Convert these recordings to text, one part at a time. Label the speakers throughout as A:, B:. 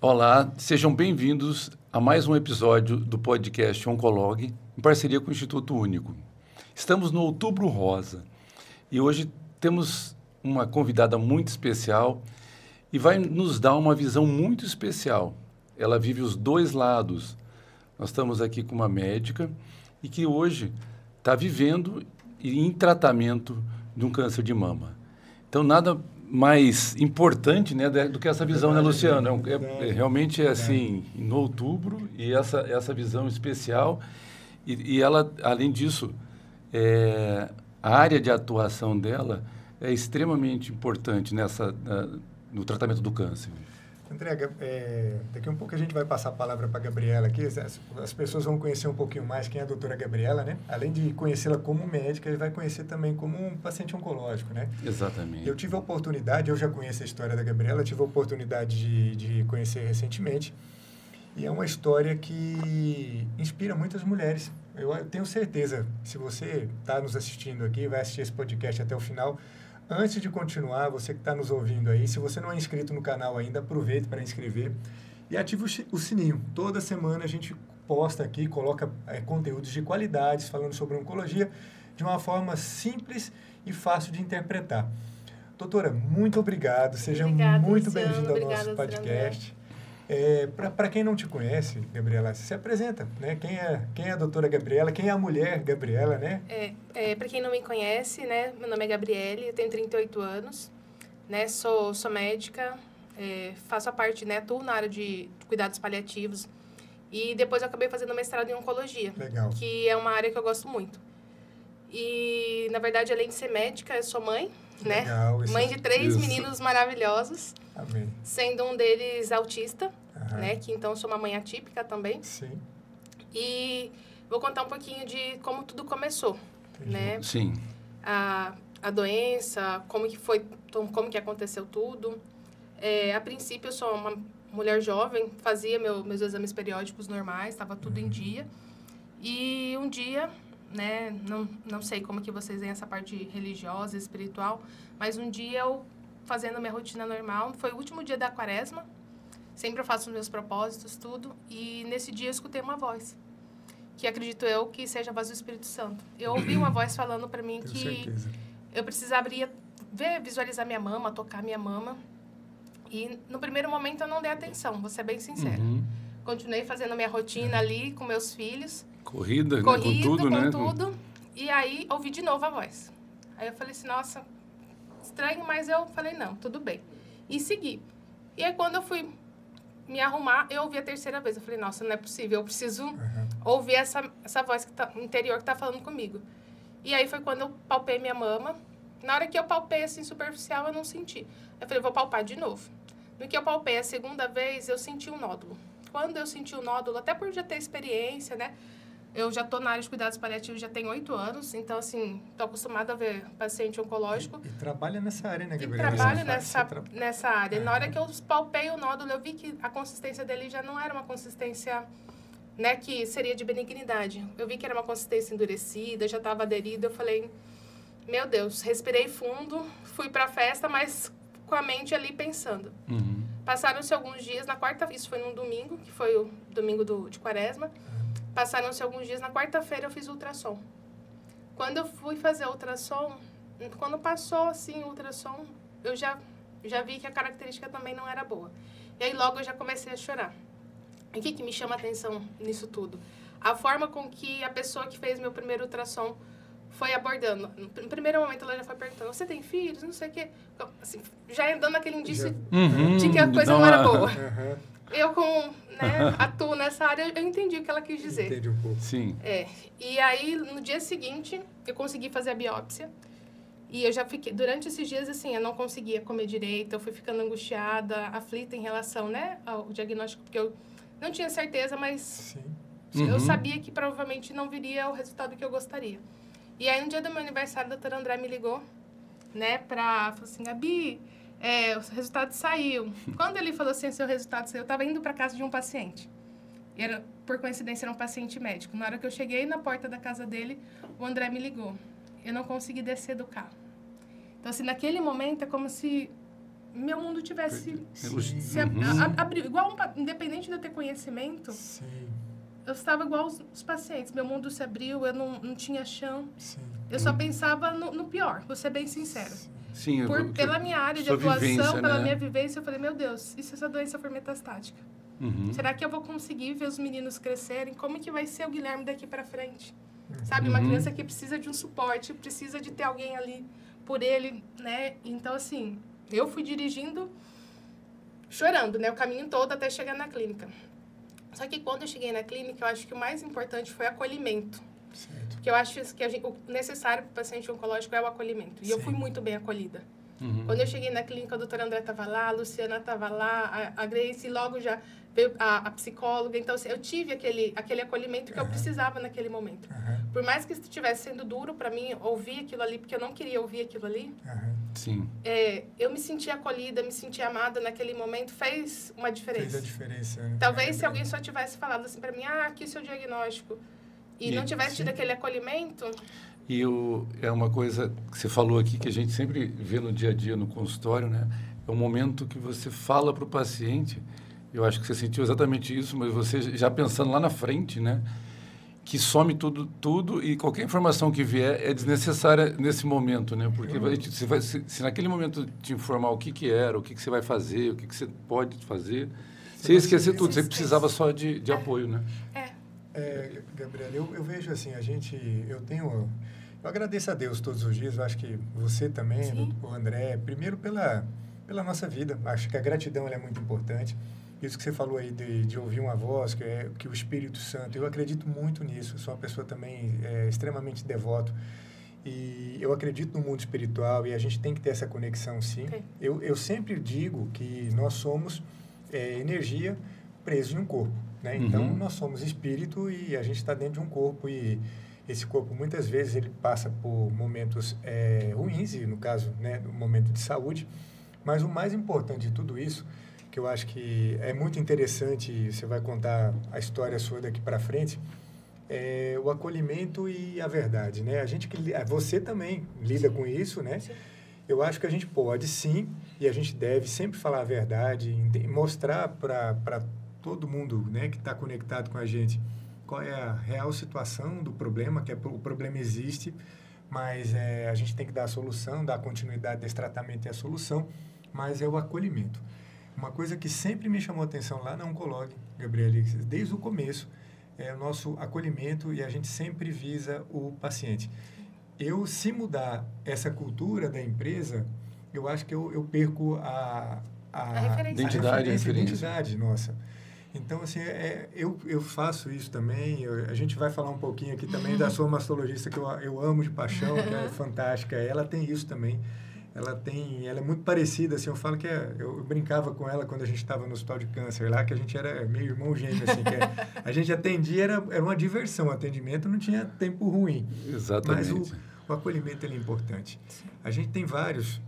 A: Olá, sejam bem-vindos a mais um episódio do podcast Oncolog, em parceria com o Instituto Único. Estamos no Outubro Rosa e hoje temos uma convidada muito especial e vai nos dar uma visão muito especial. Ela vive os dois lados. Nós estamos aqui com uma médica e que hoje está vivendo e em tratamento de um câncer de mama. Então, nada mais importante, né, do que essa visão,
B: verdade,
A: né, Luciano? Realmente é assim, no outubro, e essa visão especial. E ela, além disso, a área de atuação dela é extremamente importante no tratamento do câncer.
B: André, daqui a um pouco a gente vai passar a palavra para a Gabriela aqui. As pessoas vão conhecer um pouquinho mais quem é a doutora Gabriela, né? Além de conhecê-la como médica, ele vai conhecer também como um paciente oncológico, né?
A: Exatamente.
B: Eu tive a oportunidade, eu já conheço a história da Gabriela, tive a oportunidade de conhecer recentemente. E é uma história que inspira muitas mulheres. Eu tenho certeza, se você está nos assistindo aqui, vai assistir esse podcast até o final. Antes de continuar, você que está nos ouvindo aí, se você não é inscrito no canal ainda, aproveite para inscrever e ative o sininho. Toda semana a gente posta aqui, coloca conteúdos de qualidades, falando sobre oncologia, de uma forma simples e fácil de interpretar. Doutora, muito obrigado. Seja muito bem-vinda ao nosso podcast. Para quem não te conhece, Gabriela, se apresenta, né? Quem é a doutora Gabriela? Quem é a mulher Gabriela, né?
C: Para quem não me conhece, né? Meu nome é Gabriele, eu tenho 38 anos, né? Sou médica, faço a parte, né? Atuo na área de cuidados paliativos e depois eu acabei fazendo mestrado em oncologia.
B: Legal.
C: Que é uma área que eu gosto muito. E, na verdade, além de ser médica, eu sou mãe, né?
B: Legal,
C: mãe de 3 meninos maravilhosos.
B: Amém.
C: Sendo um deles autista, né? Que então sou uma mãe atípica também.
B: Sim.
C: E vou contar um pouquinho de como tudo começou, né?
A: Sim.
C: A doença, como que aconteceu tudo. A princípio, eu sou uma mulher jovem, fazia meus exames periódicos normais, estava tudo em dia. E um dia, né? Não sei como que vocês veem essa parte religiosa, espiritual, mas um dia eu fazendo minha rotina normal, foi o último dia da quaresma, sempre eu faço os meus propósitos, tudo, e nesse dia eu escutei uma voz, que acredito eu que seja a voz do Espírito Santo. Eu ouvi uma voz falando para mim que eu precisaria visualizar minha mama, tocar minha mama, e no primeiro momento eu não dei atenção, vou ser bem sincera. Continuei fazendo minha rotina ali com meus filhos.
A: Corrido, com tudo, né?
C: Tudo, e aí ouvi de novo a voz. Aí eu falei assim, nossa, estranho, mas eu falei, não, tudo bem. E segui. E aí, quando eu fui me arrumar, eu ouvi a terceira vez. Eu falei, nossa, não é possível, eu preciso ouvir essa voz interior que está falando comigo. E aí foi quando eu palpei minha mama. Na hora que eu palpei, assim, superficial, eu não senti. Eu falei, vou palpar de novo. No que eu palpei a segunda vez, eu senti um nódulo. Quando eu senti o nódulo, até por já ter experiência, né? Eu já estou na área de cuidados paliativos, já tenho 8 anos, então, assim, estou acostumada a ver paciente oncológico.
B: E trabalha nessa área, né, Gabriela?
C: E trabalho nessa área. Na hora que eu palpei o nódulo, eu vi que a consistência dele já não era uma consistência, né, que seria de benignidade. Eu vi que era uma consistência endurecida, já estava aderida. Eu falei, meu Deus, respirei fundo, fui para a festa, mas com a mente ali pensando. Passaram-se alguns dias, isso foi num domingo, que foi o domingo de quaresma. Passaram-se alguns dias, na quarta-feira eu fiz ultrassom. Quando eu fui fazer ultrassom, quando passou assim o ultrassom, eu já vi que a característica também não era boa. E aí logo eu já comecei a chorar. E o que me chama a atenção nisso tudo? A forma com que a pessoa que fez meu primeiro ultrassom foi abordando. No primeiro momento ela já foi perguntando, você tem filhos? Não sei o quê. Assim, já dando aquele indício de que a coisa não era boa. Eu, atuo nessa área, eu entendi o que ela quis dizer.
B: Entendi um pouco.
A: Sim.
C: E aí, no dia seguinte, eu consegui fazer a biópsia. E eu já fiquei... Durante esses dias, assim, eu não conseguia comer direito. Eu fui ficando angustiada, aflita em relação, né, ao diagnóstico. Porque eu não tinha certeza, mas eu sabia que provavelmente não viria o resultado que eu gostaria. E aí, no dia do meu aniversário, a doutora André me ligou, né, falou assim, Gabi... o resultado saiu. Quando ele falou assim, seu resultado saiu, eu estava indo para casa de um paciente. Por coincidência, era um paciente médico. Na hora que eu cheguei na porta da casa dele, o André me ligou. Eu não consegui descer do carro. Então, assim, naquele momento, é como se meu mundo tivesse se
A: Uhum.
C: abriu. Igual, independente de eu ter conhecimento,
B: Sim,
C: eu estava igual os pacientes. Meu mundo se abriu, eu não tinha chão.
B: sim.
C: Eu só pensava no pior, vou ser bem sincera.
A: Sim,
C: Pela minha área de
A: sua
C: atuação,
A: vivência,
C: pela
A: né?
C: minha vivência, eu falei, meu Deus, e se essa doença for metastática?
A: Uhum.
C: Será que eu vou conseguir ver os meninos crescerem? Como que vai ser o Guilherme daqui para frente? Sabe, uma criança que precisa de um suporte, precisa de ter alguém ali por ele, né? Então, assim, eu fui dirigindo, chorando, né? O caminho todo até chegar na clínica. Só que quando eu cheguei na clínica, eu acho que o mais importante foi acolhimento.
B: Certo.
C: Porque eu acho que o necessário para o paciente oncológico é o acolhimento. E eu fui muito bem acolhida. Quando eu cheguei na clínica, a doutora André estava lá, a Luciana estava lá, a Grace, logo já veio a psicóloga. Então, assim, eu tive aquele acolhimento que eu precisava naquele momento. Por mais que estivesse sendo duro para mim ouvir aquilo ali, porque eu não queria ouvir aquilo ali,
A: Sim.
C: eu me senti acolhida, me senti amada naquele momento, fez uma diferença.
B: Fez a diferença. Né?
C: Talvez se alguém só tivesse falado assim para mim, aqui o seu diagnóstico, e não tivesse tido aquele acolhimento...
A: E é uma coisa que você falou aqui, que a gente sempre vê no dia a dia, no consultório, né? É o momento que você fala para o paciente, eu acho que você sentiu exatamente isso, mas você já pensando lá na frente, né? Que some tudo e qualquer informação que vier é desnecessária nesse momento, né? Porque se naquele momento te informar o que era, o que você vai fazer, o que você pode fazer, você ia esquecer tudo, você precisava só de apoio, né?
B: Gabriela, eu vejo assim, eu agradeço a Deus todos os dias, eu acho que você também, o André, primeiro pela nossa vida, acho que a gratidão ela é muito importante. Isso que você falou aí de ouvir uma voz, que o Espírito Santo, eu acredito muito nisso, sou uma pessoa também extremamente devoto, e eu acredito no mundo espiritual e a gente tem que ter essa conexão, sim. Okay. Eu sempre digo que nós somos energia presa em um corpo, né? Então, nós somos espírito e a gente está dentro de um corpo e esse corpo, muitas vezes, ele passa por momentos ruins, e no caso, né, um momento de saúde, mas o mais importante de tudo isso, que eu acho que é muito interessante, você vai contar a história sua daqui para frente, é o acolhimento e a verdade, né? Você também lida com isso, né? Sim. Eu acho que a gente pode, sim, e a gente deve sempre falar a verdade, mostrar para todo mundo, né, que está conectado com a gente qual é a real situação do problema, o problema existe, mas a gente tem que dar a solução, dar a continuidade desse tratamento e a solução, mas é o acolhimento. Uma coisa que sempre me chamou a atenção lá na Oncolog, Gabriela, desde o começo, é o nosso acolhimento e a gente sempre visa o paciente. Se mudar essa cultura da empresa, eu acho que eu perco a identidade nossa. Então, assim, eu faço isso também. A gente vai falar um pouquinho aqui também da sua mastologista, que eu amo de paixão, que é fantástica. Ela tem isso também. Ela é muito parecida, assim, eu falo que eu brincava com ela quando a gente estava no hospital de câncer lá, que a gente era meio irmão gêmeo, assim, que a gente atendia, era uma diversão, o atendimento não tinha tempo ruim.
A: Exatamente.
B: Mas o acolhimento ele é importante. A gente tem várias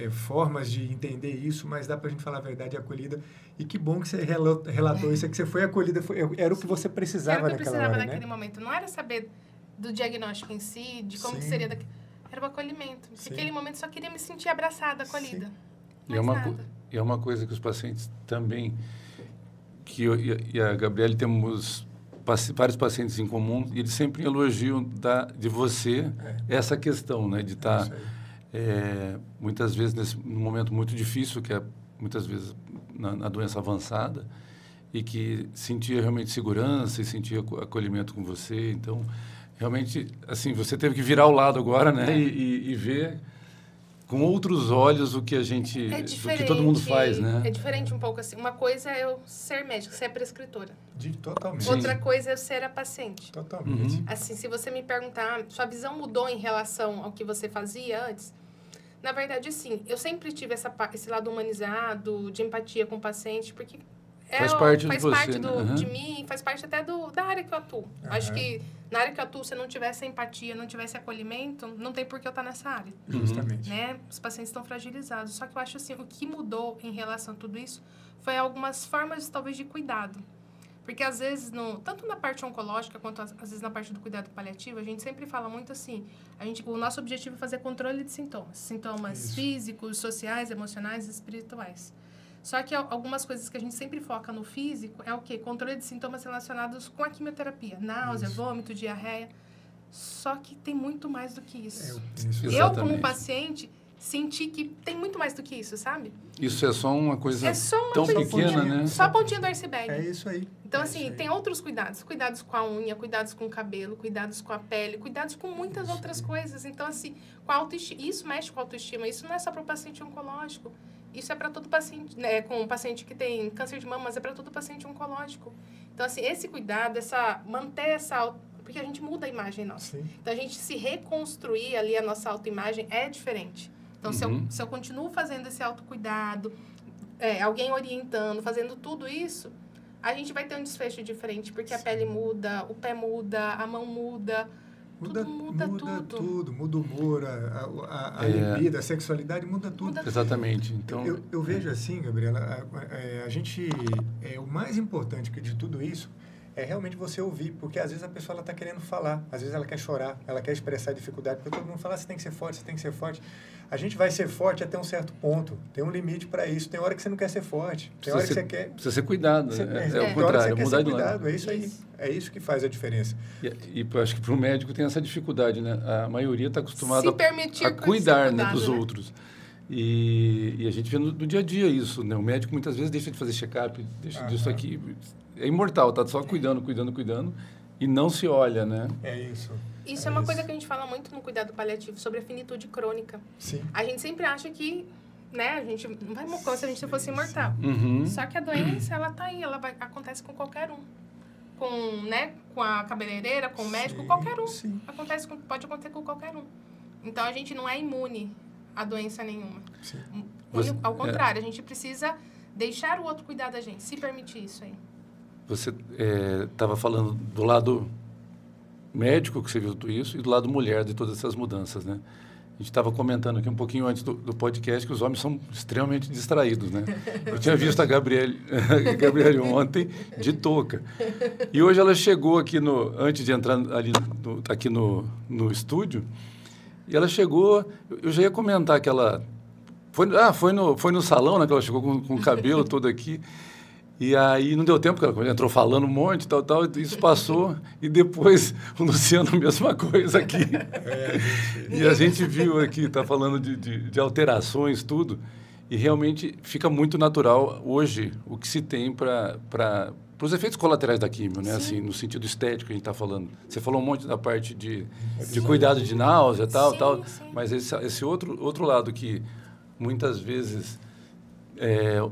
B: formas de entender isso, mas dá para a gente falar a verdade, acolhida. E que bom que você relatou isso, que você foi acolhida, era o que você precisava naquela hora, né?
C: Naquele momento. Não era saber do diagnóstico em si, de como que seria daqui. Era o acolhimento. Naquele momento, só queria me sentir abraçada, acolhida.
A: E é uma coisa que os pacientes também... Que eu e a Gabriela temos vários pacientes em comum, e eles sempre elogiam de você essa questão, né? De estar, muitas vezes, num momento muito difícil, que é, muitas vezes, na doença avançada, e que sentia realmente segurança e sentia acolhimento com você. Então... Realmente, assim, você teve que virar ao lado agora, né? E ver com outros olhos o que o que todo mundo faz, né?
C: É diferente um pouco, assim. Uma coisa é eu ser médico, ser prescritora.
B: Totalmente.
C: Outra coisa é eu ser a paciente.
B: Totalmente.
C: Assim, se você me perguntar, sua visão mudou em relação ao que você fazia antes? Na verdade, sim. Eu sempre tive esse lado humanizado, de empatia com o paciente, porque...
A: Faz parte
C: de mim, faz parte até da área que eu atuo. Acho que na área que eu atuo, se não tivesse empatia, não tivesse acolhimento, não tem por que eu estar nessa área.
B: Justamente.
C: Né? Os pacientes estão fragilizados. Só que eu acho assim, o que mudou em relação a tudo isso foi algumas formas, talvez, de cuidado. Porque, às vezes, tanto na parte oncológica quanto, às vezes, na parte do cuidado paliativo, a gente sempre fala muito assim, o nosso objetivo é fazer controle de sintomas. Sintomas físicos, sociais, emocionais e espirituais. Só que algumas coisas que a gente sempre foca no físico é o quê? Controle de sintomas relacionados com a quimioterapia. Náusea, vômito, diarreia. Só que tem muito mais do que isso. Eu, como paciente, senti que tem muito mais do que isso, sabe?
A: Isso é só uma coisa tão
C: coisa
A: pequena, né?
C: Só a pontinha do iceberg.
B: É isso aí.
C: Então, assim, tem outros cuidados. Cuidados com a unha, cuidados com o cabelo, cuidados com a pele, cuidados com muitas outras coisas. Então, assim, com a autoestima, isso mexe com a autoestima. Isso não é só para o paciente oncológico. Isso é para todo paciente, né? Com um paciente que tem câncer de mama, mas é para todo paciente oncológico. Então, assim, esse cuidado, manter essa... Porque a gente muda a imagem nossa. Sim. Então, a gente se reconstruir ali a nossa autoimagem é diferente. Então, se eu continuo fazendo esse autocuidado, alguém orientando, fazendo tudo isso, a gente vai ter um desfecho diferente, porque a pele muda, o pé muda, a mão muda, muda tudo. Muda o humor, a libido, a sexualidade, muda tudo.
A: Exatamente. Então,
B: eu vejo assim, Gabriela, o mais importante que de tudo isso é realmente você ouvir, porque às vezes a pessoa está querendo falar, às vezes ela quer chorar, ela quer expressar dificuldade, porque todo mundo fala, você tem que ser forte, você tem que ser forte. A gente vai ser forte até um certo ponto, tem um limite para isso, tem hora que você não quer ser forte, tem hora que você quer...
A: Precisa ser cuidado,
B: é o contrário, mudar de lado. É isso aí, é isso que faz a diferença.
A: E eu acho que para o médico tem essa dificuldade, né? A maioria está acostumada a cuidar, né, dos outros. E a gente vê no dia a dia isso, né? O médico muitas vezes deixa de fazer check-up, deixa disso aqui... É imortal, tá só cuidando e não se olha, né?
B: É isso.
C: Isso é uma coisa que a gente fala muito no cuidado paliativo, sobre a finitude crônica.
B: Sim.
C: A gente sempre acha que, né, a gente não vai morrer como se a gente fosse imortal. Só que a doença, ela tá aí, acontece com qualquer um. Com a cabeleireira, com o médico, qualquer um.
B: Sim.
C: Pode acontecer com qualquer um. Então, a gente não é imune a doença nenhuma.
B: Sim.
C: Ao contrário, a gente precisa deixar o outro cuidar da gente, se permitir isso aí.
A: Você estava falando do lado médico, que você viu tudo isso, e do lado mulher, de todas essas mudanças, né? A gente estava comentando aqui um pouquinho antes do podcast que os homens são extremamente distraídos, né? Eu tinha visto a Gabriele ontem de touca. E hoje ela chegou aqui, antes de entrar ali aqui no estúdio, e ela chegou, eu já ia comentar que ela... Foi no salão, né? Que ela chegou com o cabelo todo aqui. E aí não deu tempo, porque ela entrou falando um monte, tal, isso passou. E depois o Luciano, a mesma coisa aqui. E a gente viu aqui, está falando de alterações, tudo. E realmente fica muito natural hoje o que se tem para os efeitos colaterais da quimio, né? Assim, no sentido estético que a gente está falando. Você falou um monte da parte de cuidado de náusea, tal. Mas esse outro lado que muitas vezes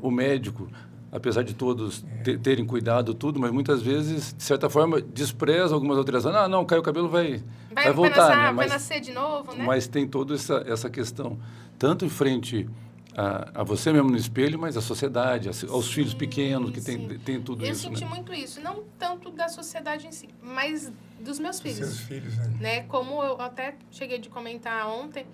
A: o médico... apesar de todos terem cuidado tudo, mas muitas vezes, de certa forma, despreza algumas alterações. Não, caiu o cabelo, vai voltar.
C: Vai nascer de novo, né?
A: Mas tem toda essa questão, tanto em frente a você mesmo no espelho, mas à sociedade, aos filhos pequenos, que tem tudo isso.
C: Eu senti muito isso, não tanto da sociedade em si, mas dos meus filhos.
B: Seus filhos,
C: né? Como eu até cheguei de comentar ontem,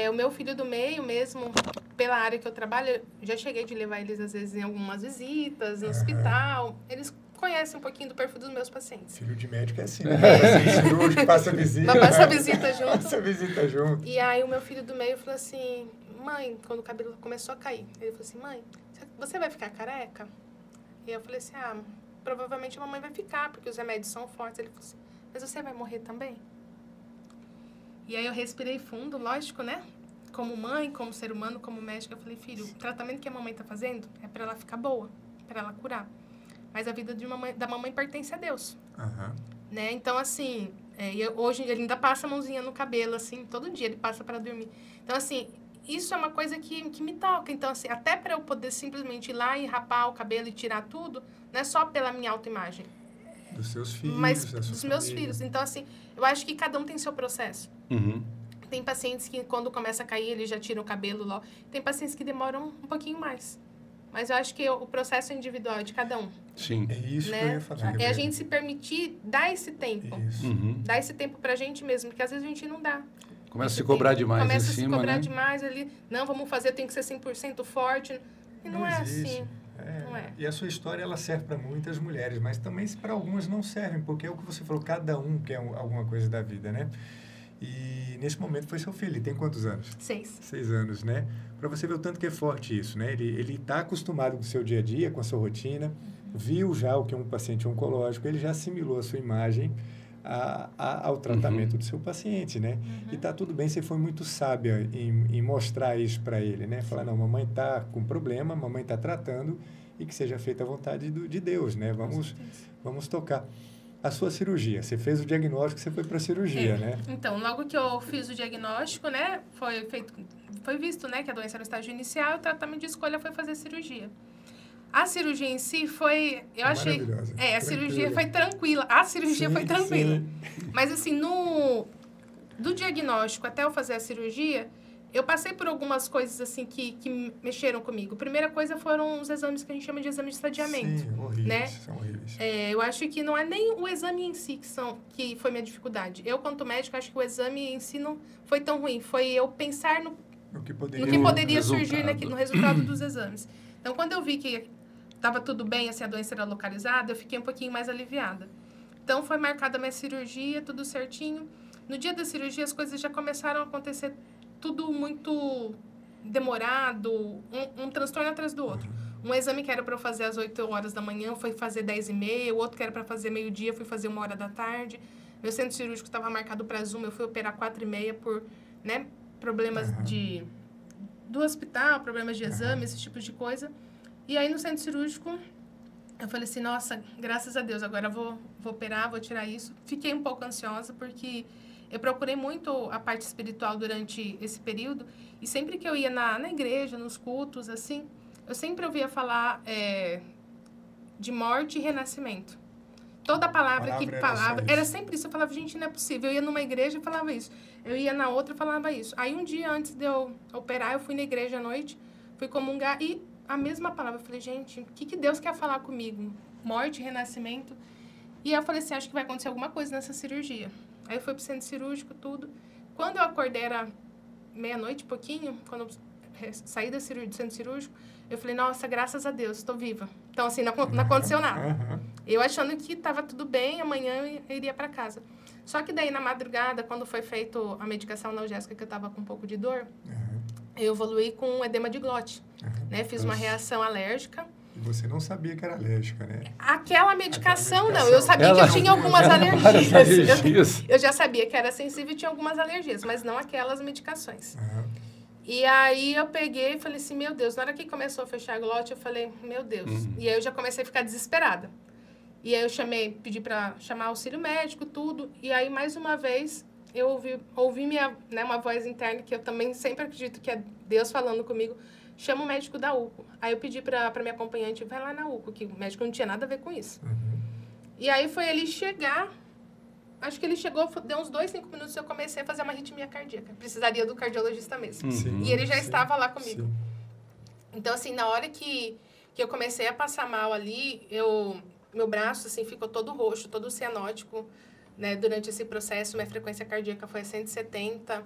C: o meu filho do meio mesmo, pela área que eu trabalho, já cheguei de levar eles, às vezes, em algumas visitas, no hospital. Eles conhecem um pouquinho do perfil dos meus pacientes.
B: Filho de médico é assim, né? Cirúrgico, passa visita.
C: Passa visita junto.
B: Passa visita junto.
C: E aí o meu filho do meio falou assim, mãe, quando o cabelo começou a cair, ele falou assim, mãe, você vai ficar careca? E eu falei assim, provavelmente a mamãe vai ficar, porque os remédios são fortes. Ele falou assim, mas você vai morrer também? E aí eu respirei fundo, lógico, né? Como mãe, como ser humano, como médica, eu falei, filho, o tratamento que a mamãe tá fazendo é para ela ficar boa, para ela curar. Mas a vida da mamãe pertence a Deus. Né? Então, assim, hoje ele ainda passa a mãozinha no cabelo, assim, todo dia ele passa para dormir. Então, assim, isso é uma coisa que me toca. Então, assim, até para eu poder simplesmente ir lá e rapar o cabelo e tirar tudo, não é só pela minha autoimagem.
B: Dos seus filhos,
C: mas dos meus filhos. Então, assim, eu acho que cada um tem seu processo. Tem pacientes que, quando começa a cair, eles já tiram o cabelo logo. Tem pacientes que demoram um pouquinho mais. Mas eu acho que o processo é individual de cada um.
A: Sim.
B: É isso, né, que eu ia falar.
C: É a gente se permitir dar esse tempo. Dar esse tempo pra gente mesmo, porque às vezes a gente não dá.
A: Começa a se cobrar demais em cima,
C: Começa a se cobrar
A: né?
C: demais ali. Não, vamos fazer, tem que ser 100% forte. E não é assim. Não é.
B: E a sua história, ela serve para muitas mulheres, mas também para algumas não servem, porque é o que você falou, cada um quer alguma coisa da vida, né? E nesse momento foi seu filho, ele tem quantos anos?
C: 6.
B: 6 anos, né? Para você ver o tanto que é forte isso, né? Ele está acostumado com o seu dia a dia, com a sua rotina, viu já o que é um paciente oncológico, ele já assimilou a sua imagem ao tratamento do seu paciente, né? E tá tudo bem, você foi muito sábia em mostrar isso para ele, né? Falar, não, mamãe tá com problema, mamãe tá tratando e que seja feita a vontade de Deus, né? Vamos tocar. A sua cirurgia, você fez o diagnóstico, você foi para a cirurgia, né?
C: Então, logo que eu fiz o diagnóstico, né, foi visto, né, que a doença era no estágio inicial, o tratamento de escolha foi fazer cirurgia. A cirurgia em si foi, eu achei, a cirurgia foi tranquila. A cirurgia foi tranquila. Sim. Mas assim, do diagnóstico até eu fazer a cirurgia, eu passei por algumas coisas assim que mexeram comigo. A primeira coisa foram os exames que a gente chama de exame de estadiamento.
B: Sim, horríveis,
C: né?
B: São horríveis.
C: Eu acho que não é nem o exame em si que foi minha dificuldade. Eu, quanto médico, acho que o exame em si não foi tão ruim. Foi eu pensar no que poderia surgir no resultado dos exames. Então, quando eu vi que estava tudo bem, assim, a doença era localizada, eu fiquei um pouquinho mais aliviada. Então, foi marcada a minha cirurgia, tudo certinho. No dia da cirurgia, as coisas já começaram a acontecer tudo muito demorado, um transtorno atrás do outro. Um exame que era para eu fazer às 8 horas da manhã, foi fazer 10h30, o outro que era para fazer meio-dia, fui fazer 1 hora da tarde. Meu centro cirúrgico estava marcado para Zoom, eu fui operar 4h30 por, né, problemas do hospital, problemas de exame, esse tipo de coisa. E aí, no centro cirúrgico, eu falei assim, nossa, graças a Deus, agora eu vou operar, vou tirar isso. Fiquei um pouco ansiosa, porque eu procurei muito a parte espiritual durante esse período, e sempre que eu ia na igreja, nos cultos, assim, eu sempre ouvia falar de morte e renascimento. Toda palavra era sempre isso. Eu falava, gente, não é possível. Eu ia numa igreja e falava isso. Eu ia na outra e falava isso. Aí, um dia antes de eu operar, eu fui na igreja à noite, fui comungar e a mesma palavra. Eu falei, gente, o que Deus quer falar comigo? Morte, renascimento. E aí eu falei assim, acho que vai acontecer alguma coisa nessa cirurgia. Aí eu fui pro centro cirúrgico, tudo. Quando eu acordei, era meia-noite, pouquinho, quando eu saí do centro cirúrgico, eu falei, nossa, graças a Deus, estou viva. Então, assim, não aconteceu nada. Eu achando que estava tudo bem, amanhã eu iria para casa. Só que daí, na madrugada, quando foi feita a medicação analgésica, que eu estava com um pouco de dor, eu evoluí com um edema de glote. Né? Fiz uma reação alérgica.
B: E você não sabia que era alérgica, né?
C: Aquela medicação, não. Eu sabia que eu tinha algumas alergias. Eu já sabia que era sensível e tinha algumas alergias, mas não aquelas medicações. E aí eu peguei e falei assim, meu Deus, na hora que começou a fechar a glote, eu falei, meu Deus. E aí eu já comecei a ficar desesperada. E aí eu pedi para chamar auxílio médico, tudo. E aí, mais uma vez, eu ouvi uma voz interna, que eu também sempre acredito que é Deus falando comigo, chama o médico da UCO. Aí eu pedi para minha acompanhante, vai lá na UCO, que o médico não tinha nada a ver com isso. E aí foi ele chegar, acho que ele chegou, deu uns 2, 5 minutos e eu comecei a fazer uma arritmia cardíaca. Precisaria do cardiologista mesmo. E ele já estava lá comigo. Então, assim, na hora que eu comecei a passar mal ali, meu braço, assim, ficou todo roxo, todo cianótico, né? Durante esse processo, minha frequência cardíaca foi a 170.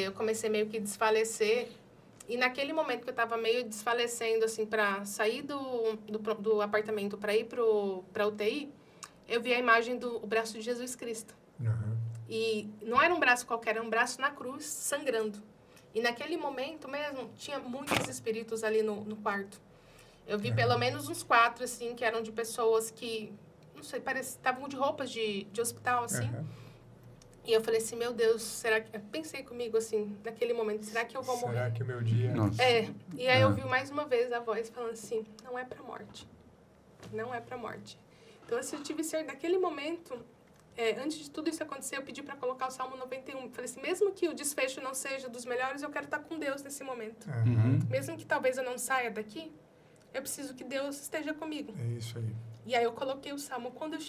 C: Eu comecei meio que desfalecer. E naquele momento que eu estava meio desfalecendo, assim, para sair do apartamento para ir para UTI, eu vi a imagem do braço de Jesus Cristo. E não era um braço qualquer, era um braço na cruz, sangrando. E naquele momento mesmo, tinha muitos espíritos ali no quarto. Eu vi pelo menos uns 4, assim, que eram de pessoas que, não sei, estavam de roupas de hospital, assim. E eu falei assim, meu Deus, será que... Eu pensei comigo, assim, naquele momento, será que eu vou morrer?
B: Será que o meu dia...
C: E aí eu vi mais uma vez a voz falando assim, não é pra morte. Não é pra morte. Então, assim, eu tive certeza, naquele momento, antes de tudo isso acontecer, eu pedi para colocar o Salmo 91. Falei assim, mesmo que o desfecho não seja dos melhores, eu quero estar com Deus nesse momento. Mesmo que talvez eu não saia daqui, eu preciso que Deus esteja comigo.
B: É isso aí.
C: E aí eu coloquei o Salmo. Quando eu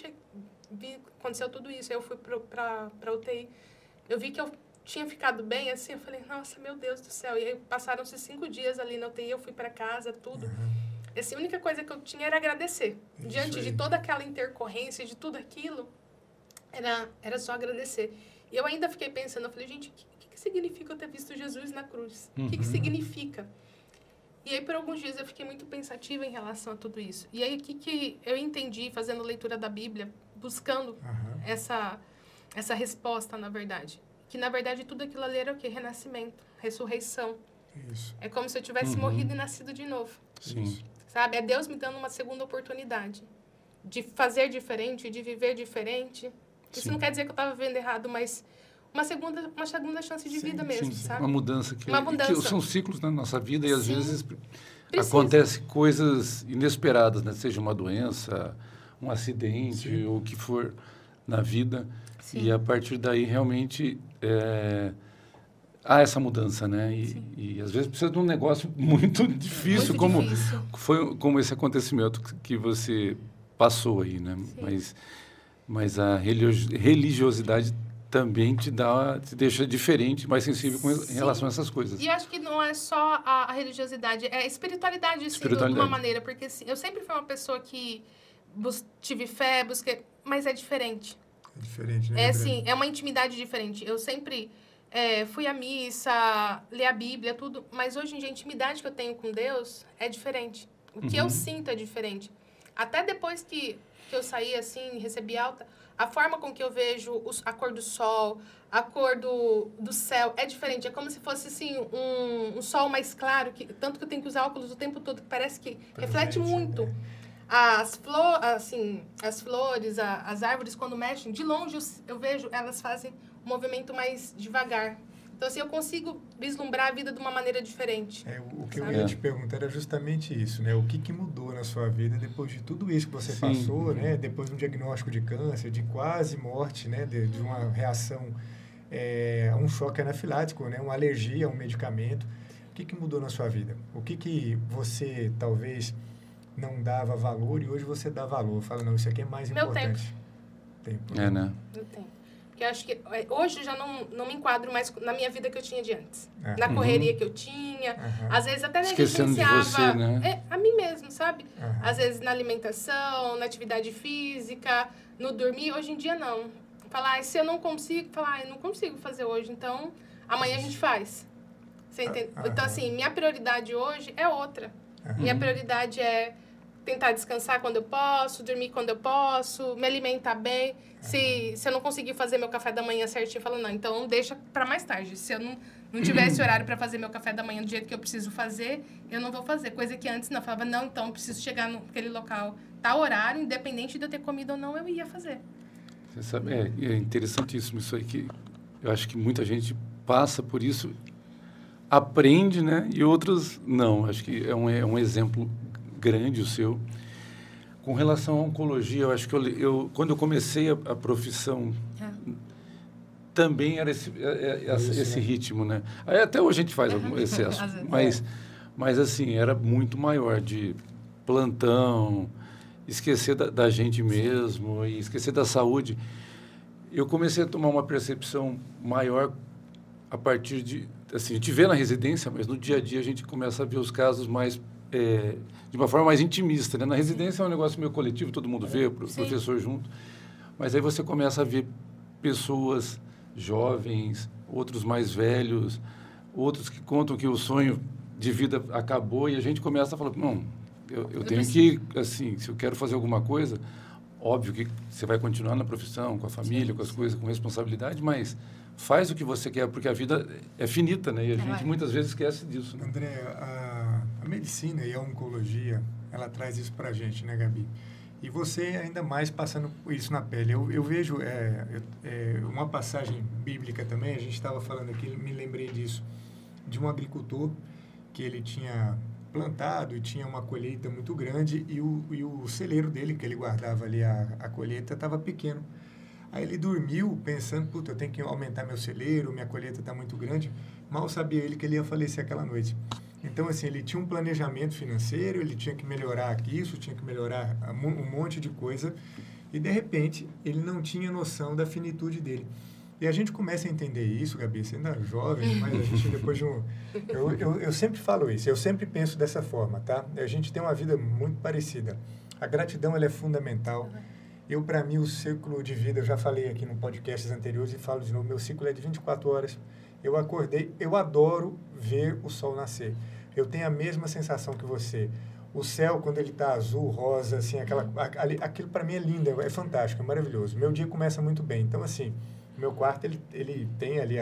C: aconteceu tudo isso, eu fui para UTI, eu vi que eu tinha ficado bem, assim, eu falei, nossa, meu Deus do céu. E aí passaram-se 5 dias ali na UTI, eu fui para casa, tudo. Assim, a única coisa que eu tinha era agradecer. Isso diante de toda aquela intercorrência, de tudo aquilo, era só agradecer. E eu ainda fiquei pensando, eu falei, gente, o que significa eu ter visto Jesus na cruz? O que significa? E aí, por alguns dias, eu fiquei muito pensativa em relação a tudo isso. E aí, o que eu entendi fazendo leitura da Bíblia, buscando essa resposta, na verdade? Que, na verdade, tudo aquilo ali era o quê? Renascimento, ressurreição.
B: Isso.
C: É como se eu tivesse morrido e nascido de novo.
A: Sim.
C: Sabe? É Deus me dando uma segunda oportunidade de fazer diferente, de viver diferente. Isso não quer dizer que eu estava vivendo errado, mas uma segunda chance de vida mesmo, sabe?
A: Uma mudança. Que são ciclos na nossa vida e às vezes acontecem coisas inesperadas, né? Seja uma doença, um acidente ou o que for na vida. Sim. E a partir daí realmente há essa mudança, né? E às vezes precisa de um negócio muito difícil, como esse acontecimento que você passou aí, né? Mas a religiosidade também te deixa diferente, mais sensível em relação a essas coisas.
C: E acho que não é só a religiosidade, é a espiritualidade, assim, de uma maneira. Porque assim, eu sempre fui uma pessoa que tive fé, busquei, mas é diferente.
B: É diferente, né?
C: É assim, é uma intimidade diferente. Eu sempre fui à missa, ler a Bíblia, tudo. Mas hoje em dia, a intimidade que eu tenho com Deus é diferente. O que eu sinto é diferente. Até depois que eu saí, assim, recebi alta, a forma com que eu vejo a cor do sol, a cor do céu é diferente. É como se fosse, assim, um sol mais claro, tanto que eu tenho que usar óculos o tempo todo, que parece que reflete muito. Né? As flores, as árvores, quando mexem, de longe eu vejo, elas fazem um movimento mais devagar. Então, assim, eu consigo vislumbrar a vida de uma maneira diferente.
B: O que eu ia te perguntar era justamente isso, né? O que mudou na sua vida depois de tudo isso que você passou, né? Depois de um diagnóstico de câncer, de quase morte, né? De uma reação a um choque anafilático, né? Uma alergia a um medicamento. O que mudou na sua vida? O que você, talvez, não dava valor e hoje você dá valor? Fala, não, isso aqui é mais importante.
C: Tempo.
A: Né?
C: Meu tempo. Porque eu acho que hoje eu já não me enquadro mais na minha vida que eu tinha de antes. Na correria que eu tinha. Às vezes até negligenciava
A: você, né?
C: A mim mesmo, sabe? Às vezes na alimentação, na atividade física, no dormir. Hoje em dia, não. Falar, se eu não consigo, eu não consigo fazer hoje, então amanhã a gente faz. Você entende? Então, assim, minha prioridade hoje é outra. Minha prioridade é tentar descansar quando eu posso, dormir quando eu posso, me alimentar bem. Se eu não conseguir fazer meu café da manhã certinho, eu falo, não, então deixa para mais tarde. Se eu não tivesse horário para fazer meu café da manhã do jeito que eu preciso fazer, eu não vou fazer. Coisa que antes não, eu falava, não, então eu preciso chegar naquele local, tal horário, independente de eu ter comido ou não, eu ia fazer.
A: Você sabe, é interessantíssimo isso aí, que eu acho que muita gente passa por isso, aprende, né, e outros não. Acho que é um exemplo grande o seu. Com relação à oncologia, eu acho que quando eu comecei a profissão, também era esse ritmo, né? Aí até hoje a gente faz algum excesso, mas assim, era muito maior, de plantão, esquecer da gente mesmo e esquecer da saúde. Eu comecei a tomar uma percepção maior a partir de... Assim, a gente vê na residência, mas no dia a dia a gente começa a ver os casos mais... de uma forma mais intimista, né? Na residência é um negócio meio coletivo, todo mundo vê, o professor junto. Mas aí você começa a ver pessoas jovens, outros mais velhos, outros que contam que o sonho de vida acabou e a gente começa a falar, não, eu tenho que, assim, se eu quero fazer alguma coisa, óbvio que você vai continuar na profissão, com a família, com as coisas, com responsabilidade, mas faz o que você quer, porque a vida é finita, né? E a gente muitas vezes esquece disso. Né?
B: André, a medicina e a oncologia, ela traz isso para a gente, né, Gabi? E você ainda mais passando isso na pele. Eu vejo uma passagem bíblica também, a gente estava falando aqui, me lembrei disso, de um agricultor que ele tinha plantado e tinha uma colheita muito grande e o celeiro dele, que ele guardava ali a colheita, estava pequeno. Aí ele dormiu pensando, puta, eu tenho que aumentar meu celeiro, minha colheita está muito grande. Mal sabia ele que ele ia falecer aquela noite. Então, assim, ele tinha um planejamento financeiro, ele tinha que melhorar isso, tinha que melhorar um monte de coisa. E, de repente, ele não tinha noção da finitude dele. E a gente começa a entender isso, Gabi, você ainda é jovem, mas a gente depois de um... Eu sempre falo isso, eu sempre penso dessa forma, tá? A gente tem uma vida muito parecida. A gratidão, ela é fundamental. Para mim, o ciclo de vida, eu já falei aqui no podcasts anteriores e falo de novo, meu ciclo é de 24 horas. Eu acordei, eu adoro ver o sol nascer. eu tenho a mesma sensação que você. O céu, quando ele está azul, rosa, assim, aquilo para mim é lindo, é fantástico, é maravilhoso. Meu dia começa muito bem. Então, assim, meu quarto, ele tem ali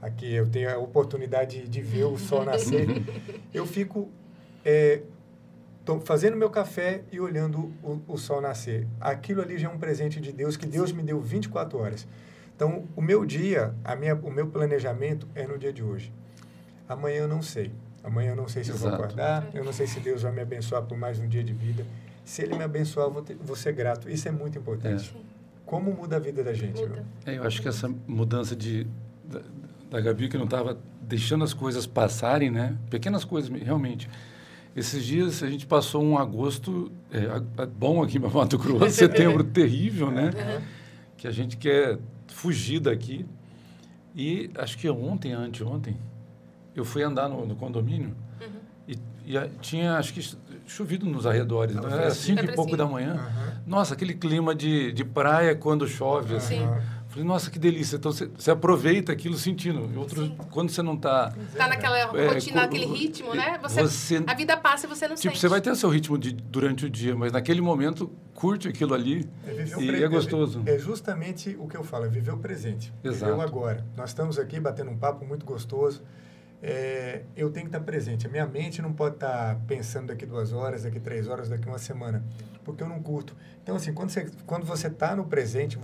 B: aqui eu tenho a oportunidade de ver o sol nascer. Eu fico fazendo meu café e olhando o sol nascer. Aquilo ali já é um presente de Deus, que Deus me deu 24 horas. Então, o meu dia, o meu planejamento é no dia de hoje. Amanhã eu não sei. Amanhã eu não sei se eu vou acordar, eu não sei se Deus vai me abençoar por mais um dia de vida. Se Ele me abençoar, eu vou ser grato. Isso é muito importante. Como muda a vida da gente?
A: Eu acho que essa mudança da Gabi, que não estava deixando as coisas passarem, né? Pequenas coisas, realmente. Esses dias a gente passou um agosto bom aqui em Mato Grosso, setembro terrível, né? Que a gente quer fugir daqui. E acho que anteontem, eu fui andar no condomínio e tinha, acho que, chovido nos arredores. Então, era 5 e pouco da manhã. Nossa, aquele clima de praia quando chove, assim. Falei, nossa, que delícia. Então, você aproveita aquilo sentindo. Quando você não está...
C: Está naquela rotina, naquele ritmo, né? A vida passa e você não sente.
A: Você vai ter seu ritmo durante o dia, mas naquele momento, curte aquilo ali é gostoso.
B: É justamente o que eu falo, é viver o presente.
A: Exato.
B: Viver o agora. Nós estamos aqui batendo um papo muito gostoso. Eu tenho que estar presente. A minha mente não pode estar pensando daqui 2 horas, daqui 3 horas, daqui 1 semana, porque eu não curto. Então, assim, quando você está no presente,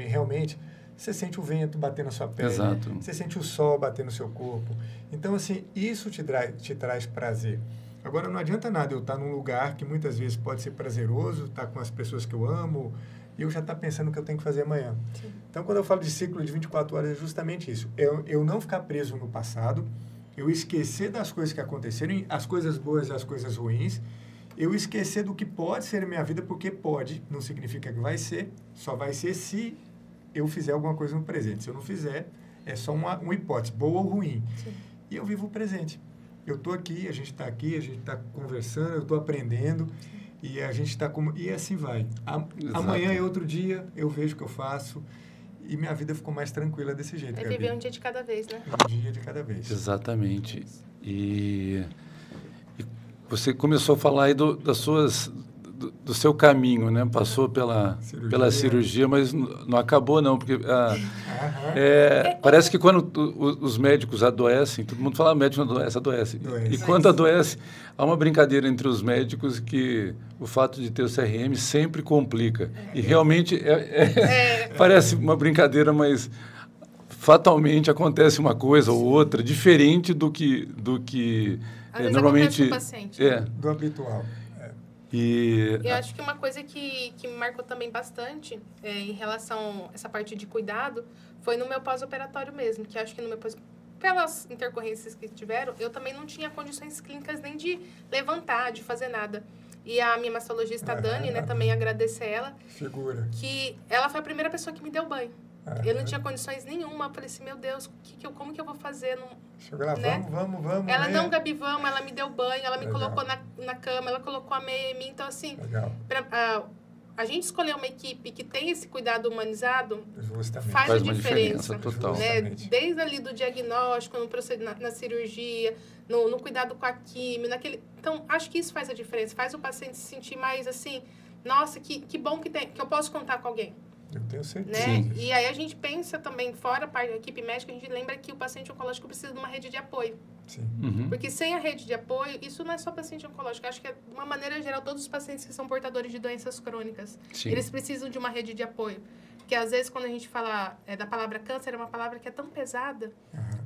B: realmente, você sente o vento bater na sua pele,
A: Exato.
B: Você sente o sol bater no seu corpo. Então, assim, isso te traz prazer. Agora, não adianta nada eu estar num lugar que muitas vezes pode ser prazeroso, estar com as pessoas que eu amo, e eu já estou pensando o que eu tenho que fazer amanhã. Sim. Então, quando eu falo de ciclo de 24 horas, é justamente isso. Eu não ficar preso no passado, eu esquecer das coisas que aconteceram, as coisas boas e as coisas ruins, eu esquecer do que pode ser a minha vida, porque pode, não significa que vai ser, só vai ser se eu fizer alguma coisa no presente. Se eu não fizer, é só uma hipótese, boa ou ruim. Sim. E eu vivo o presente. Eu estou aqui, a gente está conversando, eu estou aprendendo, e a gente está e assim vai. Amanhã é outro dia, eu vejo o que eu faço, e minha vida ficou mais tranquila desse jeito.
C: É viver um dia de cada vez, né?
B: Um dia de cada vez.
A: Exatamente. E você começou a falar aí do seu caminho, né? Passou pela cirurgia, mas não acabou, não, porque parece que quando os médicos adoecem, todo mundo fala, médico não adoece. E quando adoece, há uma brincadeira entre os médicos que o fato de ter o CRM sempre complica. E realmente parece uma brincadeira, mas fatalmente acontece uma coisa ou outra diferente do que normalmente
C: acontece com o paciente.
B: Do habitual.
C: Eu acho que uma coisa que me marcou também bastante em relação a essa parte de cuidado foi no meu pós-operatório mesmo, que acho que no meu pelas intercorrências que tiveram, eu também não tinha condições clínicas nem de levantar, de fazer nada. E a minha mastologista Dani, né, também agradecer ela.
B: Figura.
C: Que ela foi a primeira pessoa que me deu banho. Eu não tinha condições nenhuma. Eu falei assim, meu Deus, como que eu vou fazer?
B: Chegou lá, né? Vamos.
C: Ela, não, Gabi, vamos. Ela me deu banho, ela me colocou na cama, ela colocou a meia em mim. Então, assim, a gente escolher uma equipe que tem esse cuidado humanizado faz a diferença
A: total.
C: Né? Desde ali do diagnóstico, na cirurgia, no cuidado com a químio, Então, acho que isso faz a diferença. Faz o paciente se sentir mais assim, nossa, que bom que eu posso contar com alguém.
B: Eu tenho certeza.
C: Né? E aí a gente pensa também, fora a equipe médica, a gente lembra que o paciente oncológico precisa de uma rede de apoio.
B: Sim.
C: Porque sem a rede de apoio, isso não é só paciente oncológico, acho que de uma maneira geral, todos os pacientes que são portadores de doenças crônicas, eles precisam de uma rede de apoio. Porque às vezes quando a gente fala da palavra câncer, é uma palavra que é tão pesada,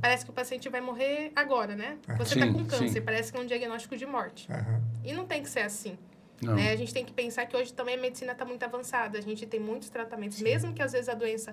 C: parece que o paciente vai morrer agora, né? Você está com câncer, parece que é um diagnóstico de morte. E não tem que ser assim. Né? A gente tem que pensar que hoje também a medicina está muito avançada, a gente tem muitos tratamentos, mesmo que às vezes a doença,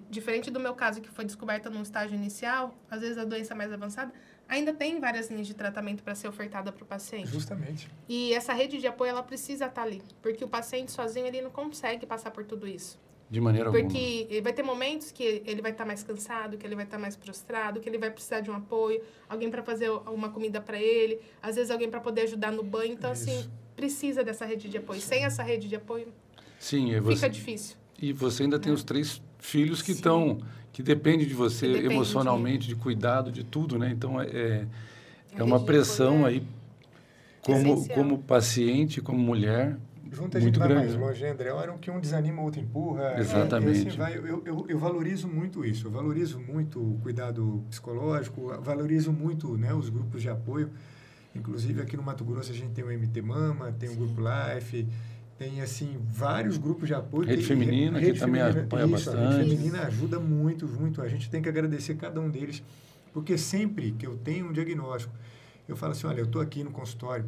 C: diferente do meu caso, que foi descoberta no estágio inicial, às vezes a doença mais avançada, ainda tem várias linhas de tratamento para ser ofertada para o paciente.
B: Justamente.
C: E essa rede de apoio, ela precisa estar ali, porque o paciente sozinho, ele não consegue passar por tudo isso.
A: De maneira alguma.
C: Porque vai ter momentos que ele vai estar mais cansado, que ele vai estar mais prostrado, que ele vai precisar de um apoio, alguém para fazer uma comida para ele, às vezes alguém para poder ajudar no banho. Então, assim, precisa dessa rede de apoio. Sem essa rede de apoio, fica difícil.
A: E você ainda tem os 3 filhos que dependem de você emocionalmente, de cuidado, de tudo, né? Então, É uma pressão aí,
C: essencial.
A: como paciente, como mulher,
B: Junto a gente
A: muito
B: vai
A: grande.
B: mais longe, né, André? A hora que um desanima, o outro empurra.
A: Exatamente.
B: E assim vai. Eu valorizo muito isso. Eu valorizo muito o cuidado psicológico, eu valorizo muito, né, os grupos de apoio. Inclusive, aqui no Mato Grosso, a gente tem o MT Mama, tem o Grupo Life, tem, assim, vários grupos de apoio.
A: Rede Feminina, que também apoia bastante.
B: A Rede Feminina ajuda muito, muito. A gente tem que agradecer cada um deles, porque sempre que eu tenho um diagnóstico, eu falo assim, olha, eu estou aqui no consultório,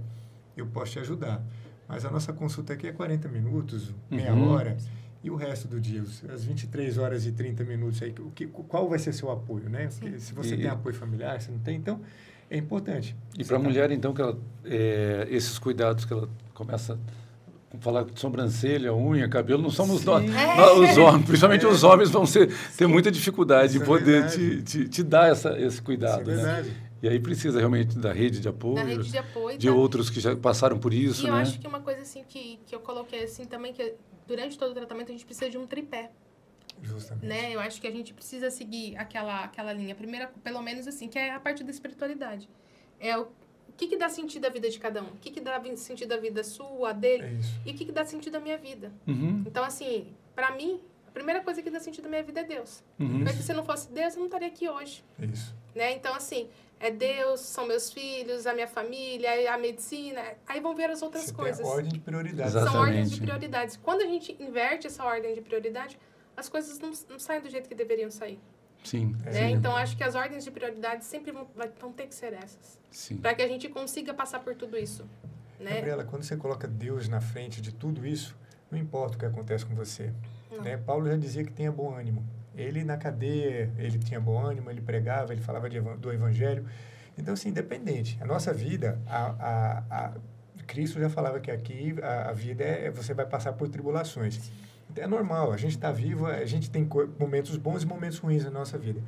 B: eu posso te ajudar. Mas a nossa consulta aqui é 40 minutos, meia hora, e o resto do dia, as 23 horas e 30 minutos aí, qual vai ser seu apoio, né? Porque se você tem apoio familiar, se não tem, então é importante.
A: E para a mulher, então, que ela, esses cuidados que ela começa a falar de sobrancelha, unha, cabelo, não somos nós, os homens, principalmente os homens vão ter muita dificuldade em poder te dar esse cuidado,
B: Isso é verdade.
A: né? E aí precisa realmente da rede de apoio, de outros que já passaram por isso,
C: e
A: né?
C: eu acho que uma coisa assim que eu coloquei assim também, que durante todo o tratamento a gente precisa de um tripé.
B: Justamente.
C: Né? Eu acho que a gente precisa seguir aquela linha. Primeira, pelo menos assim, que é a parte da espiritualidade. É o que dá sentido à vida de cada um? O que dá sentido à vida sua, dele?
B: É isso.
C: E o que dá sentido à minha vida?
A: Uhum.
C: Então, assim, pra mim, a primeira coisa que dá sentido à minha vida é Deus.
A: Uhum.
C: Porque se não fosse Deus, eu não estaria aqui hoje.
B: Isso.
C: Né? Então, assim, é Deus, são meus filhos, a minha família, a medicina. Aí vão ver as outras
B: Você
C: coisas.
B: tem a ordem de prioridades.
A: Exatamente.
C: São ordens de prioridades. Quando a gente inverte essa ordem de prioridade, as coisas não saem do jeito que deveriam sair.
A: Sim.
C: Né? Então, acho que as ordens de prioridade sempre vão ter que ser essas.
A: Sim.
C: Para que a gente consiga passar por tudo isso. Né?
B: Gabriela, quando você coloca Deus na frente de tudo isso, não importa o que acontece com você. Né? Paulo já dizia que tenha bom ânimo. Ele, na cadeia, ele tinha bom ânimo, ele pregava, ele falava do evangelho. Então, assim, independente. A nossa vida, Cristo já falava que aqui a vida você vai passar por tribulações. É normal, a gente está vivo, a gente tem momentos bons e momentos ruins na nossa vida.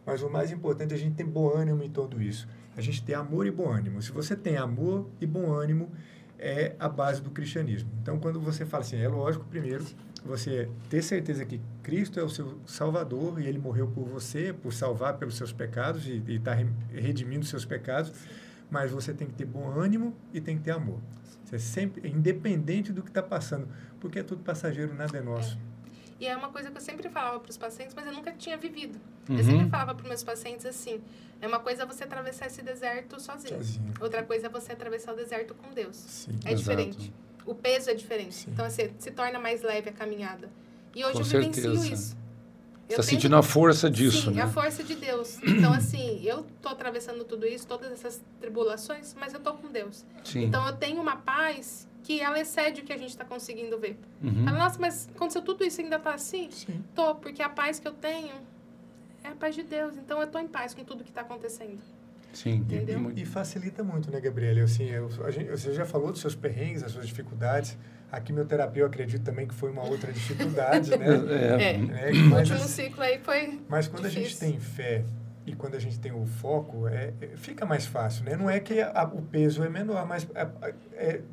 B: Mas o mais importante é a gente ter bom ânimo em tudo isso. A gente ter amor e bom ânimo. Se você tem amor e bom ânimo, é a base do cristianismo. Então, quando você fala assim, é lógico, primeiro, você ter certeza que Cristo é o seu Salvador e Ele morreu por você, por salvar pelos seus pecados e está redimindo seus pecados, mas você tem que ter bom ânimo e tem que ter amor. Você sempre, independente do que está passando, porque é tudo passageiro, nada é nosso.
C: E é uma coisa que eu sempre falava para os pacientes, mas eu nunca tinha vivido. Eu sempre falava para os meus pacientes assim, é uma coisa você atravessar esse deserto sozinho. Outra coisa é você atravessar o deserto com Deus.
B: Sim.
C: É diferente. O peso é diferente.
B: Sim.
C: Então, assim, se torna mais leve a caminhada. E hoje
A: Com
C: eu vivencio
A: certeza.
C: isso.
A: Você está sentindo a força disso,
C: Sim,
A: né?
C: a força de Deus. Então, assim, eu estou atravessando tudo isso, todas essas tribulações, mas eu estou com Deus.
A: Sim.
C: Então, eu tenho uma paz que ela excede o que a gente está conseguindo ver.
A: Uhum.
C: Fala, nossa, mas aconteceu tudo isso e ainda está assim?
B: Sim.
C: Tô, porque a paz que eu tenho é a paz de Deus. Então, eu estou em paz com tudo que está acontecendo.
A: Sim.
C: Entendeu?
B: E facilita muito, né, Gabriela? Assim, você já falou dos seus perrengues, das suas dificuldades. A quimioterapia, eu acredito também que foi uma outra dificuldade, né?
C: O último ciclo aí foi
B: Mas quando
C: difícil.
B: a gente tem fé e quando a gente tem o foco, fica mais fácil, né? Não é que o peso é menor, mas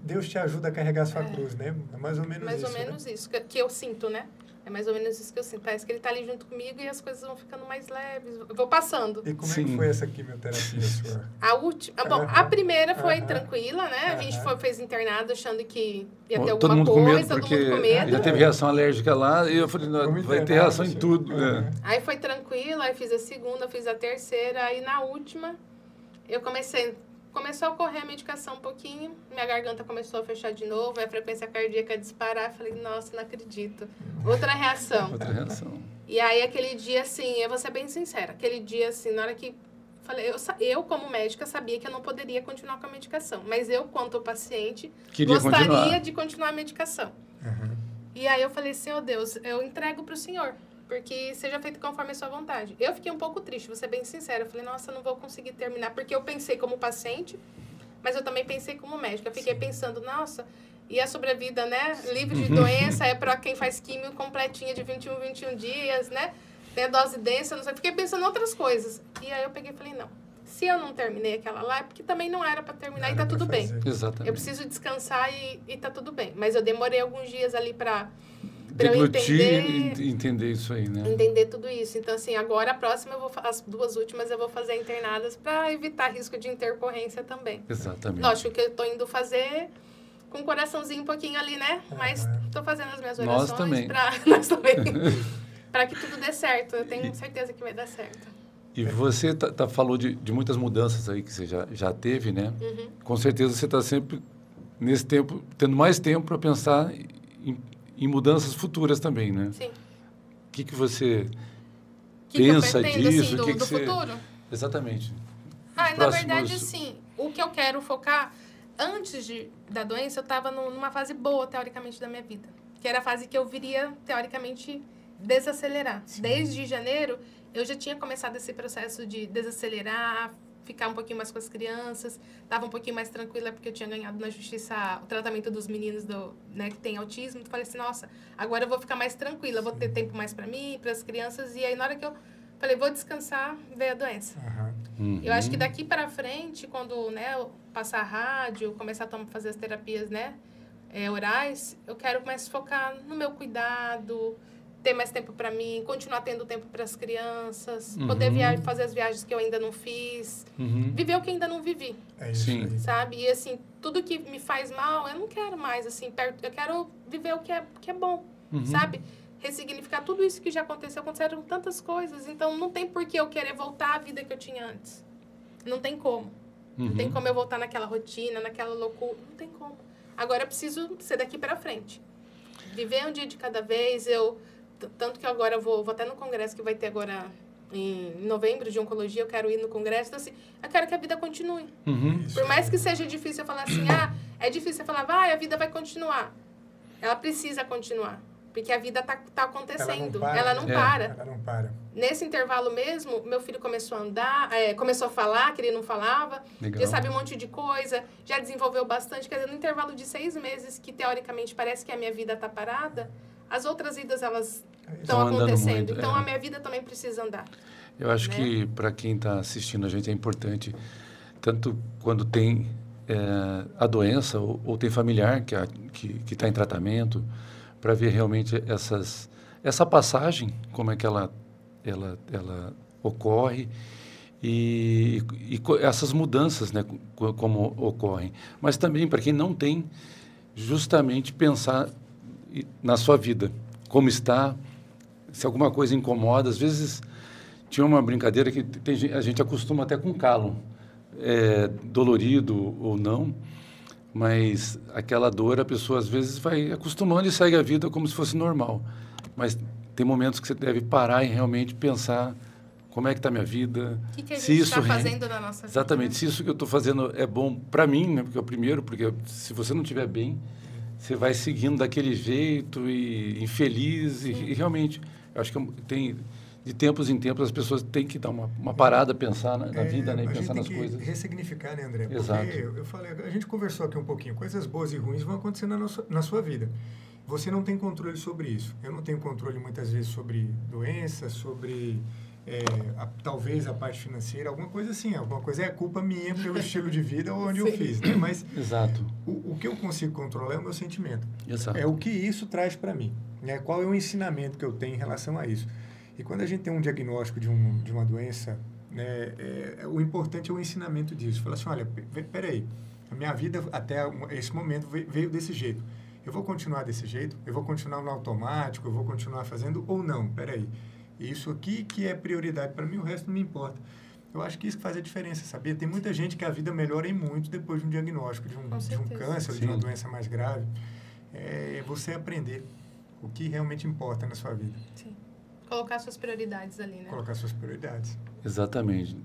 B: Deus te ajuda a carregar a sua cruz, né? É mais ou menos
C: mais
B: isso.
C: ou menos isso que eu sinto, né? É mais ou menos isso que eu sinto. Parece que ele está ali junto comigo e as coisas vão ficando mais leves. Eu vou passando.
B: E como é que foi essa quimioterapia sua?
C: A última... Bom, a primeira foi tranquila, né? A gente fez internado achando que ia ter
A: todo
C: alguma
A: mundo
C: coisa,
A: com medo,
C: todo
A: porque
C: mundo com medo.
A: já teve reação alérgica lá, e eu falei, não, vai ter reação em tudo.
C: Aí foi tranquila, aí fiz a segunda, fiz a terceira, aí na última eu começou a ocorrer a medicação um pouquinho, minha garganta começou a fechar de novo, aí a frequência cardíaca disparar, eu falei, nossa, não acredito. Outra reação.
A: Outra reação.
C: E aí aquele dia, assim, eu vou ser bem sincera, aquele dia, assim, na hora que falei, eu como médica sabia que eu não poderia continuar com a medicação, mas eu, quanto paciente, gostaria de continuar a medicação. E aí eu falei, Senhor Deus, eu entrego para o Senhor, porque seja feito conforme a sua vontade. Eu fiquei um pouco triste, vou ser bem sincera. Eu falei, nossa, eu não vou conseguir terminar, porque eu pensei como paciente, mas eu também pensei como médica. Eu fiquei pensando, nossa, e a sobrevida, né? Livre de doença, é para quem faz químio completinha de 21 dias, né? Tem a dose densa, não sei. Fiquei pensando em outras coisas. E aí eu peguei e falei, não. Se eu não terminei aquela lá, é porque também não era para terminar e tá tudo bem.
A: Exatamente.
C: Eu preciso descansar e tá tudo bem. Mas eu demorei alguns dias ali para Para eu
A: entender isso aí, né?
C: Entender tudo isso. Então, assim, agora a próxima, as 2 últimas eu vou fazer internadas para evitar risco de intercorrência também.
A: Exatamente.
C: Lógico que eu estou indo fazer com o coraçãozinho um pouquinho ali, né? Mas estou fazendo as minhas orações.
A: Nós também.
C: Nós também. Para que tudo dê certo. Eu tenho certeza que vai dar certo.
A: E você falou de muitas mudanças aí que você já teve, né? Uhum. Com certeza você está sempre, nesse tempo, tendo mais tempo para pensar em mudanças futuras também, né?
C: Sim.
A: O que você pensa
C: que eu pretendo,
A: disso?
C: Assim, do
A: você...
C: futuro?
A: Exatamente.
C: Na verdade, sim. O que eu quero focar, antes da doença, eu estava numa fase boa, teoricamente, da minha vida. Que era a fase que eu viria, teoricamente, desacelerar. Sim. Desde janeiro, eu já tinha começado esse processo de desacelerar, ficar um pouquinho mais com as crianças, estava um pouquinho mais tranquila porque eu tinha ganhado na justiça o tratamento dos meninos né, que tem autismo. Então, falei assim, nossa, agora eu vou ficar mais tranquila, vou ter tempo mais para mim, para as crianças. E aí, na hora que eu falei, vou descansar, veio a doença.
A: Uhum.
C: Eu acho que daqui para frente, quando, né, eu passar a rádio, começar a fazer as terapias, né, orais, eu quero mais focar no meu cuidado, ter mais tempo para mim, continuar tendo tempo para as crianças, poder fazer as viagens que eu ainda não fiz, viver o que ainda não vivi.
B: É isso. Sim.
C: Sabe? E assim, tudo que me faz mal, eu não quero mais, assim, perto. Eu quero viver o que é bom, sabe? Ressignificar tudo isso que já aconteceram tantas coisas, então não tem por que eu querer voltar à vida que eu tinha antes. Não tem como. Não tem como eu voltar naquela rotina, naquela loucura, não tem como. Agora eu preciso ser daqui para frente. Viver um dia de cada vez, tanto que agora eu vou até no congresso que vai ter agora em novembro de oncologia, eu quero ir no congresso. Então, assim, eu quero que a vida continue. Por mais que seja difícil eu falar assim, é difícil eu falar, a vida vai continuar. Ela precisa continuar. Porque a vida tá acontecendo. Ela não para.
B: Ela não para.
C: Nesse intervalo mesmo, meu filho começou a andar, começou a falar, que ele não falava.
A: Legal.
C: Já sabe um monte de coisa, já desenvolveu bastante. Quer dizer, no intervalo de 6 meses, que teoricamente parece que a minha vida tá parada, as outras vidas, elas estão acontecendo.
A: Muito,
C: então, a minha vida também precisa andar.
A: Eu acho que, para quem está assistindo a gente, é importante, tanto quando tem a doença ou tem familiar que está em tratamento, para ver realmente essa passagem, como é que ela ocorre e essas mudanças, né, como ocorrem. Mas também, para quem não tem, justamente pensar na sua vida, como está, se alguma coisa incomoda. Às vezes, tinha uma brincadeira que a gente acostuma até com calo, dolorido ou não, mas aquela dor, a pessoa às vezes vai acostumando e segue a vida como se fosse normal. Mas tem momentos que você deve parar e realmente pensar como é que está a minha vida.
C: O que a gente está fazendo na nossa vida?
A: Exatamente. Se isso que eu estou fazendo é bom para mim, né? Porque é o primeiro, porque se você não estiver bem, você vai seguindo daquele jeito e infeliz. E realmente, eu acho que tem... De tempos em tempos, as pessoas têm que dar uma parada, pensar na vida, né? E pensar nas coisas.
B: Ressignificar, né, André?
A: Exato.
B: Porque eu falei, a gente conversou aqui um pouquinho, coisas boas e ruins vão acontecer na sua vida. Você não tem controle sobre isso. Eu não tenho controle, muitas vezes, sobre doenças, sobre, talvez, a parte financeira, alguma coisa assim. Alguma coisa é culpa minha pelo estilo de vida ou onde eu fiz, né? Mas
A: Exato.
B: O que eu consigo controlar é o meu sentimento.
A: Exato.
B: É o que isso traz para mim. Né? Qual é o ensinamento que eu tenho em relação a isso. E quando a gente tem um diagnóstico de uma doença, né, o importante é o ensinamento disso. Fala assim, olha, peraí, a minha vida até esse momento veio desse jeito. Eu vou continuar desse jeito? Eu vou continuar no automático? Eu vou continuar fazendo ou não? Peraí, isso aqui que é prioridade para mim, o resto não me importa. Eu acho que isso que faz a diferença, sabia? Tem muita gente que a vida melhora em muito depois de um diagnóstico, de um câncer, de uma doença mais grave. É você aprender o que realmente importa na sua vida.
C: Sim. Colocar suas prioridades ali, né?
B: Colocar suas prioridades.
A: Exatamente.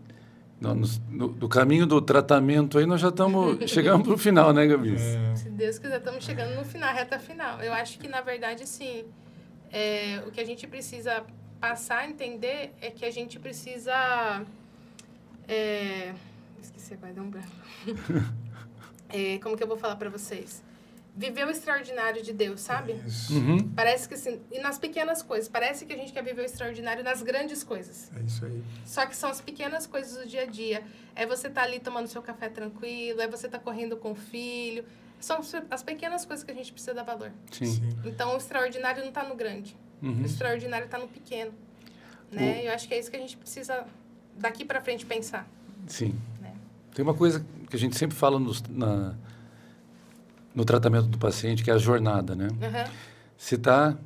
A: No caminho do tratamento aí, nós já chegamos para o final, né, Gabi?
C: Se Deus quiser, estamos chegando no final, reta final. Eu acho que, na verdade, sim, o que a gente precisa passar a entender é que a gente precisa... esqueci, vai dar um branco. Como que eu vou falar para vocês? Viver o extraordinário de Deus, sabe? Parece que assim, e nas pequenas coisas, parece que a gente quer viver o extraordinário nas grandes coisas.
B: É isso aí.
C: Só que são as pequenas coisas do dia a dia. É você estar ali tomando seu café tranquilo, é você estar correndo com o filho, São as pequenas coisas que a gente precisa dar valor.
A: Sim.
C: Então, o extraordinário não está no grande. O extraordinário está no pequeno. Né? Eu acho que é isso que a gente precisa, daqui para frente, pensar.
A: Sim.
C: Né?
A: Tem uma coisa que a gente sempre fala no tratamento do paciente, que é a jornada, né? Você está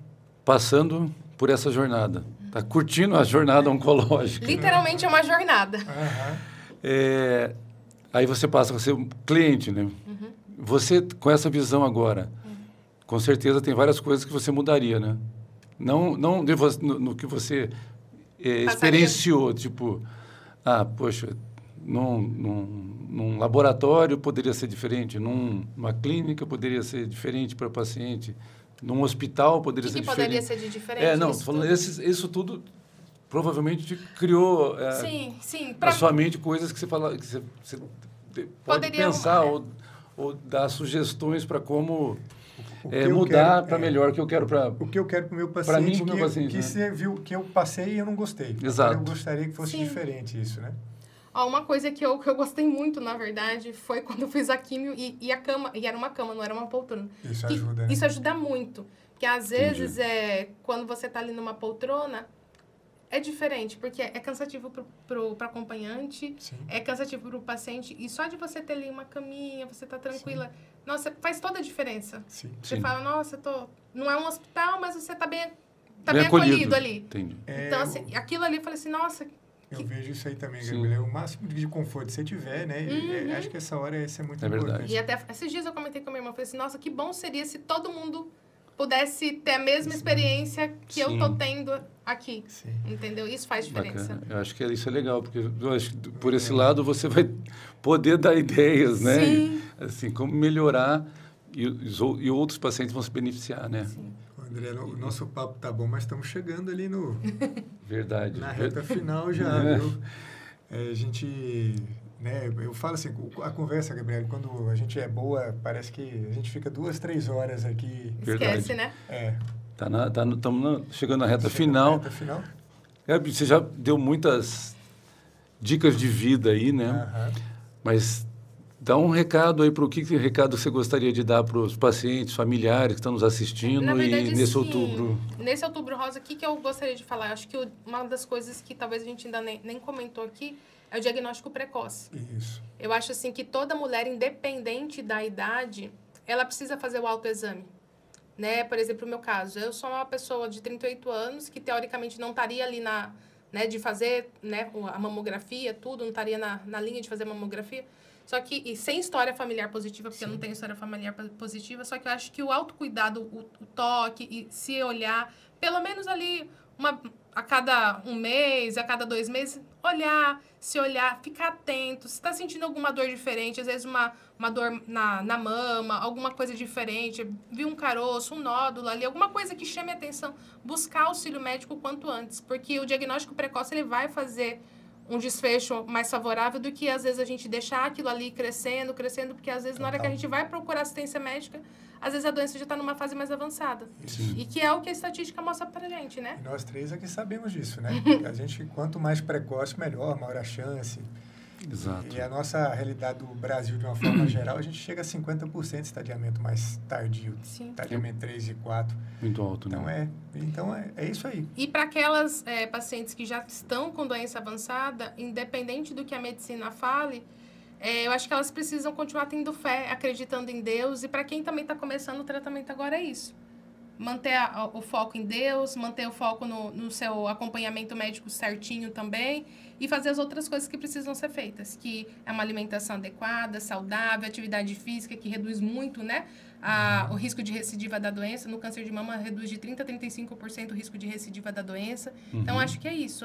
A: passando por essa jornada. Está curtindo a jornada oncológica.
C: Literalmente é uma jornada.
A: Aí você passa a ser um cliente, né? Você, com essa visão agora, com certeza tem várias coisas que você mudaria, né? Não no que você experienciou, tipo, poxa, num laboratório poderia ser diferente, numa clínica poderia ser diferente para o paciente, num hospital poderia ser diferente.
C: Poderia ser de diferente?
A: Falando isso tudo provavelmente te criou na sua mente coisas que você fala, que você pode pensar ou dar sugestões para como mudar para melhor o que eu quero para
B: o que eu quero para o meu paciente,
A: para mim, para o meu paciente,
B: que você viu que eu passei e eu não gostei.
A: Exato.
B: Eu gostaria que fosse diferente isso, né?
C: Uma coisa que eu gostei muito, na verdade, foi quando eu fiz a químio e a cama, e era uma cama, não era uma poltrona.
B: Isso ajuda, né?
C: Isso ajuda muito. Porque às vezes, quando você está ali numa poltrona, é diferente, porque é cansativo pro acompanhante, é cansativo pro paciente, e só de você ter ali uma caminha, você tá tranquila, nossa, faz toda a diferença. Você fala, nossa, não é um hospital, mas você tá bem acolhido ali.
A: Entendi.
C: Então, assim, aquilo ali, eu falei assim, nossa...
B: Eu vejo isso aí também, Gabriela. O máximo de conforto que você tiver, né? Acho que essa hora isso é muito importante.
A: Verdade.
C: E até esses dias eu comentei com a minha irmã, falei assim, nossa, que bom seria se todo mundo pudesse ter a mesma experiência que eu tô tendo aqui. Entendeu? Isso faz diferença.
A: Bacana. Eu acho que isso é legal, porque eu acho que por esse lado você vai poder dar ideias, né? Assim, como melhorar e outros pacientes vão se beneficiar, né?
B: André, o nosso papo tá bom, mas estamos chegando ali
A: Verdade.
B: na reta final já, viu? A gente... Né, eu falo assim, a conversa, Gabriela, quando a gente é boa, parece que a gente fica 2, 3 horas aqui.
C: Esquece, né?
A: Estamos chegando na reta final. Gabi, você já deu muitas dicas de vida aí, né? Mas dá um recado aí para que recado você gostaria de dar para os pacientes, familiares que estão nos assistindo.
C: Na verdade,
A: e nesse outubro.
C: Nesse outubro rosa, o que eu gostaria de falar? Acho que uma das coisas que talvez a gente ainda nem comentou aqui é o diagnóstico precoce.
B: Isso.
C: Eu acho assim que toda mulher, independente da idade, ela precisa fazer o autoexame. Né? Por exemplo, no meu caso, eu sou uma pessoa de 38 anos que teoricamente não estaria ali de fazer, né, a mamografia, tudo, não estaria na linha de fazer mamografia. Só que, e sem história familiar positiva, porque eu não tenho história familiar positiva, só que eu acho que o autocuidado, o toque, e se olhar, pelo menos ali, a cada 1 mês, a cada 2 meses, se olhar, ficar atento. Se está sentindo alguma dor diferente, às vezes uma dor na mama, alguma coisa diferente, viu um caroço, um nódulo ali, alguma coisa que chame a atenção, buscar auxílio médico o quanto antes, porque o diagnóstico precoce ele vai fazer um desfecho mais favorável do que, às vezes, a gente deixar aquilo ali crescendo, porque, às vezes, na hora que a gente vai procurar assistência médica, às vezes a doença já está numa fase mais avançada.
A: Sim.
C: E que é o que a estatística mostra pra gente, né?
B: E nós 3 aqui sabemos disso, né? A gente, quanto mais precoce, melhor, maior a chance.
A: Exato.
B: E a nossa realidade do Brasil, de uma forma geral, a gente chega a 50% de estadiamento mais tardio. Estadiamento 3 e 4.
A: Muito alto, né?
B: Então, é isso aí.
C: E para aquelas pacientes que já estão com doença avançada, independente do que a medicina fale, eu acho que elas precisam continuar tendo fé, acreditando em Deus. E para quem também está começando o tratamento agora é isso. Manter o foco em Deus, manter o foco no seu acompanhamento médico certinho também e fazer as outras coisas que precisam ser feitas, que é uma alimentação adequada, saudável, atividade física, que reduz muito, né, o risco de recidiva da doença. No câncer de mama, reduz de 30% a 35% o risco de recidiva da doença. Então, acho que é isso,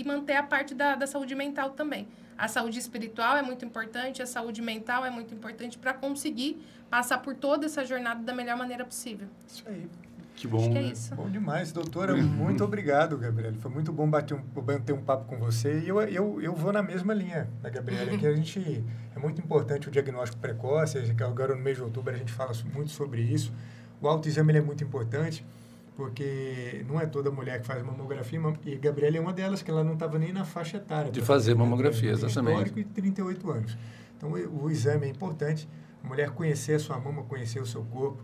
C: manter a parte da saúde mental também. A saúde espiritual é muito importante, a saúde mental é muito importante para conseguir passar por toda essa jornada da melhor maneira possível.
B: Isso aí.
A: Que bom.
C: Acho que é isso.
B: Bom demais, doutora. Muito obrigado, Gabriela. Foi muito bom bater um papo com você. E eu vou na mesma linha da Gabriela, que é muito importante o diagnóstico precoce. Agora, no mês de outubro, a gente fala muito sobre isso. O autoexame é muito importante, porque não é toda mulher que faz mamografia, e a Gabriela é uma delas, que ela não estava nem na faixa etária.
A: De fazer mamografia, exatamente.
B: Histórico e 38 anos. Então, o exame é importante. A mulher conhecer a sua mama, conhecer o seu corpo.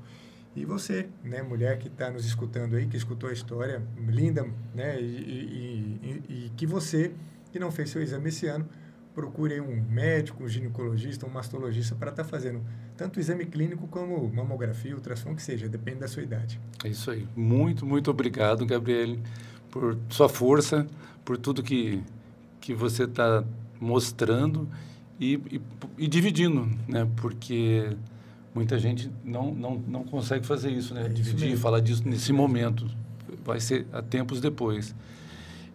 B: E você, né, mulher que está nos escutando aí, que escutou a história linda, né, e que você, que não fez seu exame esse ano, procure aí um médico, um ginecologista, um mastologista para estar fazendo tanto o exame clínico como mamografia, ultrassom, que seja, depende da sua idade.
A: É isso aí. Muito, muito obrigado, Gabriele, por sua força, por tudo que você está mostrando e dividindo, né, porque muita gente não consegue fazer isso, né? Dividir e falar disso nesse momento. Vai ser a tempos depois.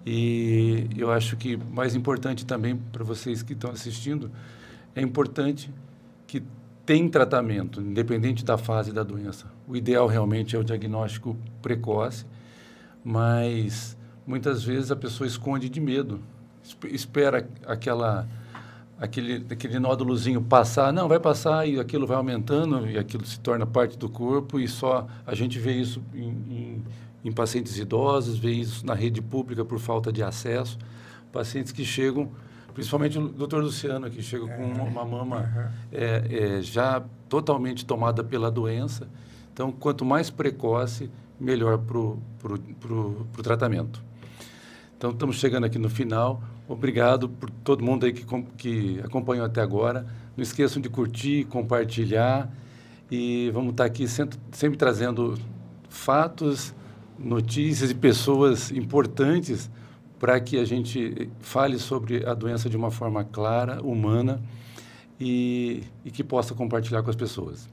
A: E eu acho que mais importante também para vocês que estão assistindo, é importante que tem tratamento, independente da fase da doença. O ideal realmente é o diagnóstico precoce, mas muitas vezes a pessoa esconde de medo. Espera aquele nódulozinho passar, não, vai passar e aquilo vai aumentando e aquilo se torna parte do corpo e só a gente vê isso em pacientes idosos, vê isso na rede pública por falta de acesso, pacientes que chegam, principalmente o doutor Luciano, que chega com uma mama já totalmente tomada pela doença. Então, quanto mais precoce, melhor para o tratamento. Então, estamos chegando aqui no final. Obrigado por todo mundo aí que acompanhou até agora. Não esqueçam de curtir, compartilhar e vamos estar aqui sempre trazendo fatos, notícias e pessoas importantes para que a gente fale sobre a doença de uma forma clara, humana e que possa compartilhar com as pessoas.